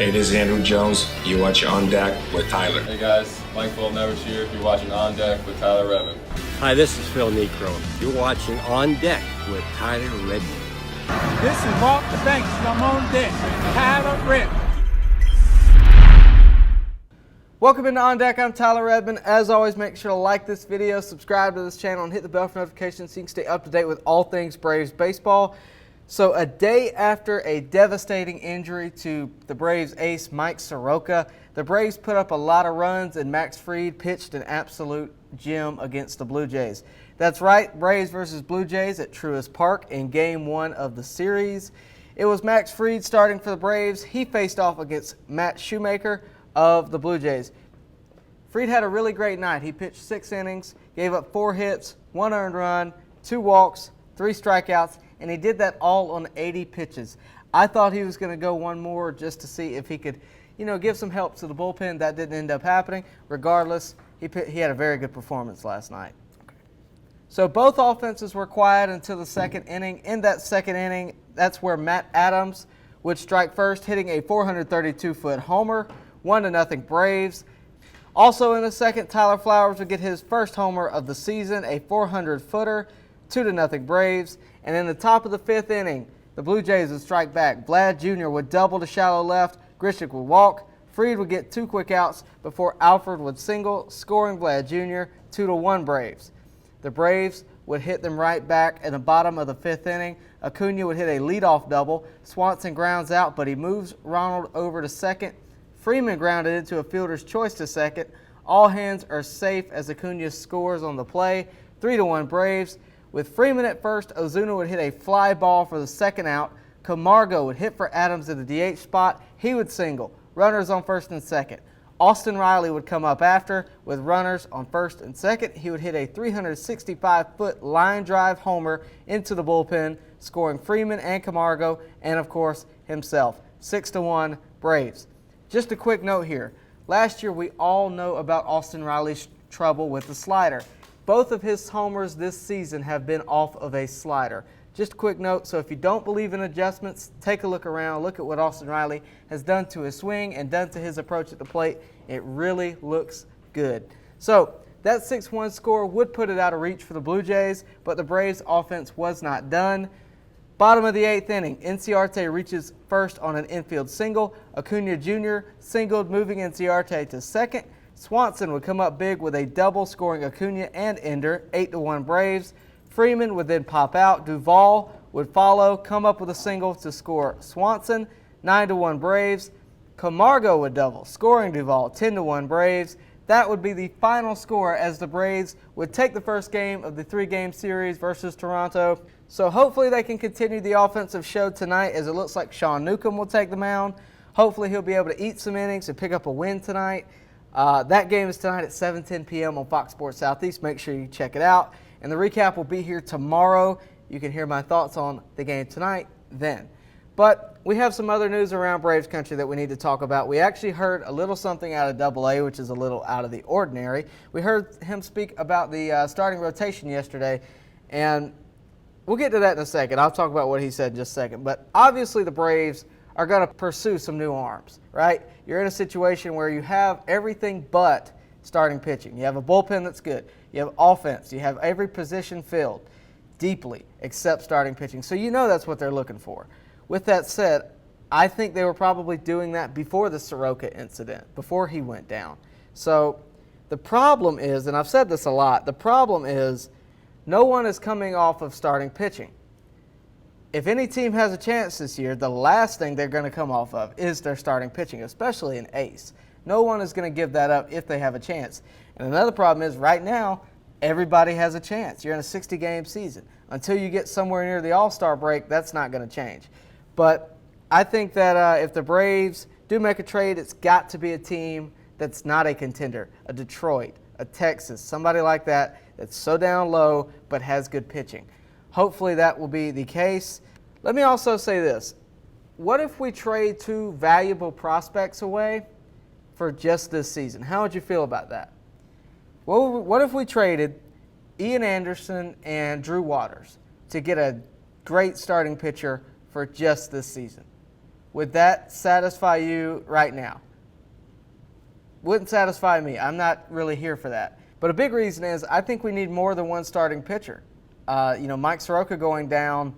Hey, this is Andrew Jones. You're watching On Deck with Tyler. Hey guys, Mike Soroka here. You're watching On Deck with Tyler Redmond. Hi, this is Phil Necro. You're watching On Deck with Tyler Redmond. This is Mark the Banks. I'm on deck. Tyler Redmond. Welcome into On Deck. I'm Tyler Redmond. As always, make sure to like this video, subscribe to this channel, and hit the bell for notifications so you can stay up to date with all things Braves baseball. So a day after a devastating injury to the Braves ace Mike Soroka, the Braves put up a lot of runs and Max Fried pitched an absolute gem against the Blue Jays. That's right, Braves versus Blue Jays at Truist Park in Game 1 of the series. It was Max Fried starting for the Braves. He faced off against Matt Shoemaker of the Blue Jays. Fried had a really great night. He pitched 6 innings, gave up 4 hits, 1 earned run, 2 walks, 3 strikeouts, and he did that all on 80 pitches. I thought he was going to go one more just to see if he could, give some help to the bullpen. That didn't end up happening. Regardless, he had a very good performance last night. So both offenses were quiet until the second inning. In that second inning, that's where Matt Adams would strike first, hitting a 432-foot homer, 1-0 Braves. Also in the second, Tyler Flowers would get his first homer of the season, a 400-footer, 2-0 Braves. And in the top of the 5th inning, the Blue Jays would strike back. Vlad Jr. would double to shallow left. Grichuk would walk. Fried would get 2 quick outs before Alford would single, scoring Vlad Jr. 2-1 Braves. The Braves would hit them right back in the bottom of the 5th inning. Acuna would hit a leadoff double. Swanson grounds out, but he moves Ronald over to second. Freeman grounded into a fielder's choice to second. All hands are safe as Acuna scores on the play. 3-1 Braves. With Freeman at first, Ozuna would hit a fly ball for the second out. Camargo would hit for Adams in the DH spot. He would single. Runners on first and second. Austin Riley would come up after with runners on first and second. He would hit a 365-foot line drive homer into the bullpen, scoring Freeman and Camargo and, of course, himself. 6-1 Braves. Just a quick note here. Last year, we all know about Austin Riley's trouble with the slider. Both of his homers this season have been off of a slider. Just a quick note, so if you don't believe in adjustments, take a look around. Look at what Austin Riley has done to his swing and done to his approach at the plate. It really looks good. So that 6-1 score would put it out of reach for the Blue Jays, but the Braves offense was not done. Bottom of the 8th inning, Inciarte reaches first on an infield single. Acuna Jr. singled, moving Inciarte to second. Swanson would come up big with a double, scoring Acuna and Ender, 8-1 Braves. Freeman would then pop out. Duvall would follow, come up with a single to score Swanson, 9-1 Braves. Camargo would double, scoring Duvall, 10-1 Braves. That would be the final score as the Braves would take the first game of the 3-game series versus Toronto. So hopefully they can continue the offensive show tonight, as it looks like Sean Newcomb will take the mound. Hopefully he'll be able to eat some innings and pick up a win tonight. That game is tonight at 7:10 p.m. on Fox Sports Southeast. Make sure you check it out. And the recap will be here tomorrow. You can hear my thoughts on the game tonight then. But we have some other news around Braves country that we need to talk about. We actually heard a little something out of AA, which is a little out of the ordinary. We heard him speak about the starting rotation yesterday, and we'll get to that in a second. I'll talk about what he said in just a second. But obviously the Braves are going to pursue some new arms, right? You're in a situation where you have everything but starting pitching. You have a bullpen that's good. You have offense. You have every position filled deeply except starting pitching. So you know that's what they're looking for. With that said, I think they were probably doing that before the Soroka incident, before he went down. So the problem is, and I've said this a lot, the problem is no one is coming off of starting pitching. If any team has a chance this year, the last thing they're going to come off of is their starting pitching, especially an ace. No one is going to give that up if they have a chance. And another problem is right now, everybody has a chance. You're in a 60-game season. Until you get somewhere near the All-Star break, that's not going to change. But I think that if the Braves do make a trade, it's got to be a team that's not a contender, a Detroit, a Texas, somebody like that that's so down low but has good pitching. Hopefully that will be the case. Let me also say this. What if we trade 2 valuable prospects away for just this season? How would you feel about that? What if we traded Ian Anderson and Drew Waters to get a great starting pitcher for just this season? Would that satisfy you right now? Wouldn't satisfy me. I'm not really here for that. But a big reason is I think we need more than one starting pitcher. Mike Soroka going down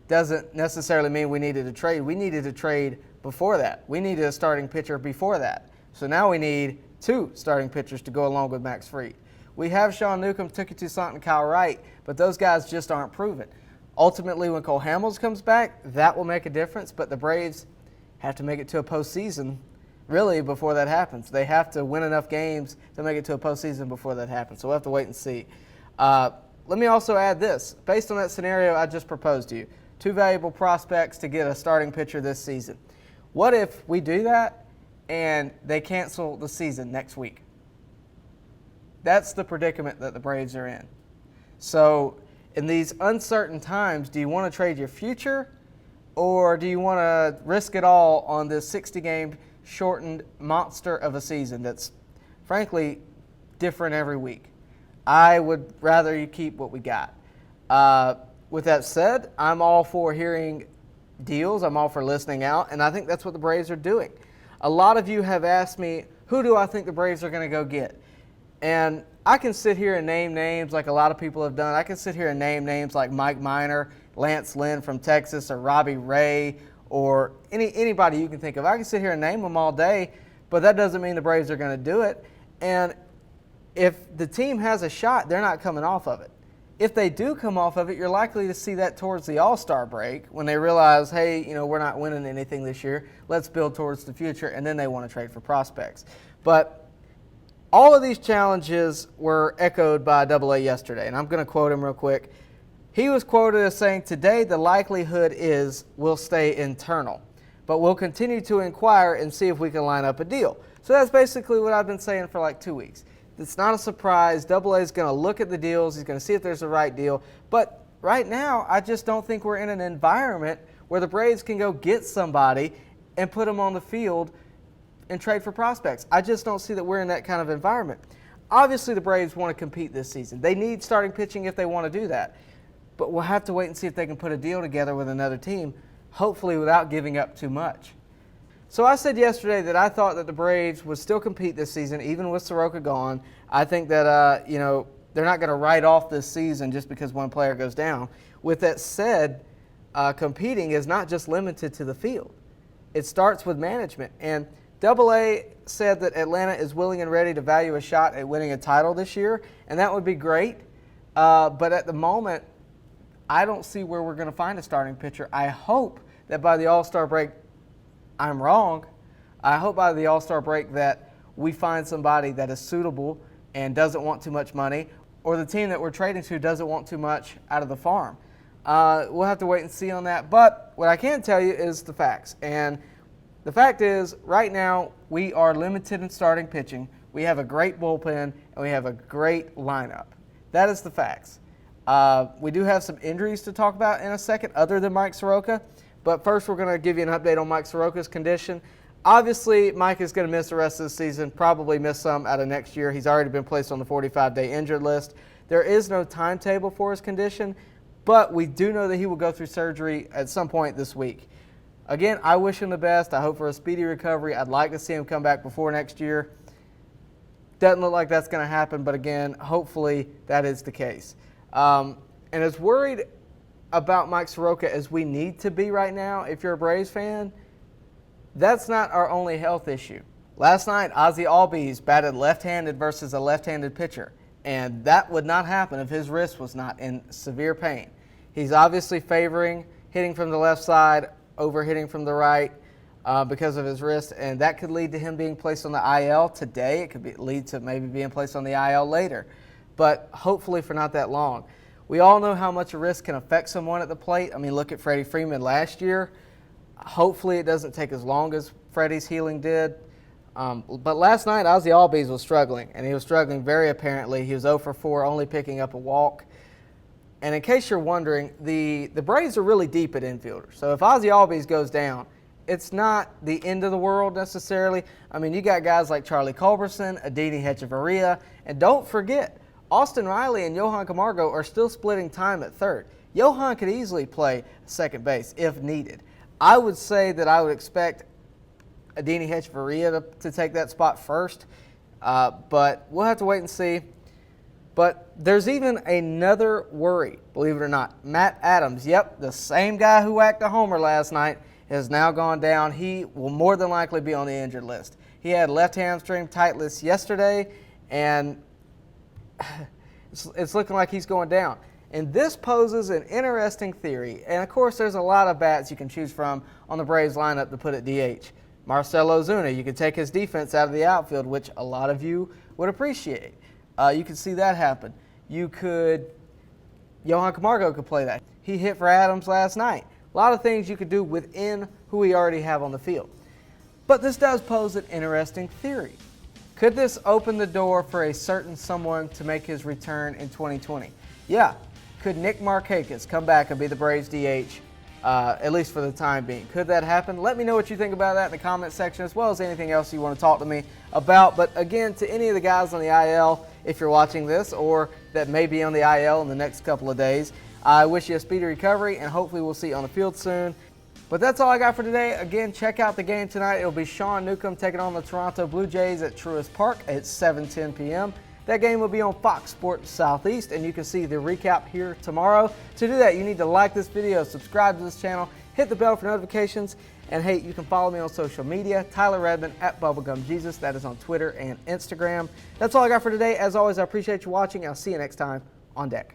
doesn't necessarily mean we needed a trade. We needed a trade before that. We needed a starting pitcher before that. So now we need 2 starting pitchers to go along with Max Fried. We have Sean Newcomb, Tuki Toussaint, and Kyle Wright, but those guys just aren't proven. Ultimately, when Cole Hamels comes back, that will make a difference, but the Braves have to make it to a postseason really before that happens. They have to win enough games to make it to a postseason before that happens, so we'll have to wait and see. Let me also add this. Based on that scenario I just proposed to you, 2 valuable prospects to get a starting pitcher this season. What if we do that and they cancel the season next week? That's the predicament that the Braves are in. So in these uncertain times, do you want to trade your future, or do you want to risk it all on this 60-game shortened monster of a season that's frankly different every week? I would rather you keep what we got. With that said, I'm all for hearing deals. I'm all for listening out, and I think that's what the Braves are doing. A lot of you have asked me, who do I think the Braves are going to go get? And I can sit here and name names like a lot of people have done. I can sit here and name names like Mike Minor, Lance Lynn from Texas, or Robbie Ray, or anybody you can think of. I can sit here and name them all day, but that doesn't mean the Braves are going to do it. And if the team has a shot, they're not coming off of it. If they do come off of it, you're likely to see that towards the All-Star break when they realize, hey, we're not winning anything this year. Let's build towards the future, and then they want to trade for prospects. But all of these challenges were echoed by AA yesterday, and I'm going to quote him real quick. He was quoted as saying, "Today the likelihood is we'll stay internal, but we'll continue to inquire and see if we can line up a deal." So that's basically what I've been saying for like 2 weeks. It's not a surprise. AA is going to look at the deals. He's going to see if there's a right deal. But right now, I just don't think we're in an environment where the Braves can go get somebody and put them on the field and trade for prospects. I just don't see that we're in that kind of environment. Obviously, the Braves want to compete this season. They need starting pitching if they want to do that. But we'll have to wait and see if they can put a deal together with another team, hopefully without giving up too much. So I said yesterday that I thought that the Braves would still compete this season, even with Soroka gone. I think that, they're not going to write off this season just because one player goes down. With that said, competing is not just limited to the field. It starts with management. And AA said that Atlanta is willing and ready to value a shot at winning a title this year, and that would be great. But at the moment, I don't see where we're going to find a starting pitcher. I hope that by the All-Star break, I'm wrong. I hope by the All-Star break that we find somebody that is suitable and doesn't want too much money, or the team that we're trading to doesn't want too much out of the farm. We'll have to wait and see on that. But what I can tell you is the facts. And the fact is, right now, we are limited in starting pitching. We have a great bullpen, and we have a great lineup. That is the facts. We do have some injuries to talk about in a second, other than Mike Soroka. But first, we're going to give you an update on Mike Soroka's condition. Obviously, Mike is going to miss the rest of the season, probably miss some out of next year. He's already been placed on the 45-day injured list. There is no timetable for his condition, but we do know that he will go through surgery at some point this week. Again, I wish him the best. I hope for a speedy recovery. I'd like to see him come back before next year. Doesn't look like that's going to happen, but again, hopefully that is the case. And as worried about Mike Soroka as we need to be right now, if you're a Braves fan, that's not our only health issue. Last night, Ozzie Albies batted left-handed versus a left-handed pitcher, and that would not happen if his wrist was not in severe pain. He's obviously favoring hitting from the left side over hitting from the right because of his wrist, and that could lead to him being placed on the IL today. It could lead to maybe being placed on the IL later, but hopefully for not that long. We all know how much a wrist can affect someone at the plate. I mean, look at Freddie Freeman last year. Hopefully it doesn't take as long as Freddie's healing did. But last night, Ozzie Albies was struggling, and he was struggling very apparently. He was 0 for 4, only picking up a walk. And in case you're wondering, the Braves are really deep at infielder. So if Ozzie Albies goes down, it's not the end of the world necessarily. I mean, you got guys like Charlie Culberson, Adini Hechavarria, and don't forget, Austin Riley and Johan Camargo are still splitting time at third. Johan could easily play second base if needed. I would say that I would expect Adini Hechavarria to take that spot first, but we'll have to wait and see. But there's even another worry, believe it or not. Matt Adams, yep, the same guy who whacked a homer last night, has now gone down. He will more than likely be on the injured list. He had left hamstring tightness yesterday, and it's looking like he's going down. And this poses an interesting theory. And, of course, there's a lot of bats you can choose from on the Braves lineup to put at DH. Marcell Ozuna, you could take his defense out of the outfield, which a lot of you would appreciate. You could see that happen. Johan Camargo could play that. He hit for Adams last night. A lot of things you could do within who we already have on the field. But this does pose an interesting theory. Could this open the door for a certain someone to make his return in 2020? Yeah. Could Nick Markakis come back and be the Braves DH, at least for the time being? Could that happen? Let me know what you think about that in the comment section, as well as anything else you want to talk to me about. But again, to any of the guys on the IL, if you're watching this, or that may be on the IL in the next couple of days, I wish you a speedy recovery, and hopefully we'll see you on the field soon. But that's all I got for today. Again, check out the game tonight. It'll be Sean Newcomb taking on the Toronto Blue Jays at Truist Park at 7:10 p.m. That game will be on Fox Sports Southeast, and you can see the recap here tomorrow. To do that, you need to like this video, subscribe to this channel, hit the bell for notifications, and hey, you can follow me on social media, Tyler Redmond at BubblegumJesus. That is on Twitter and Instagram. That's all I got for today. As always, I appreciate you watching. I'll see you next time on deck.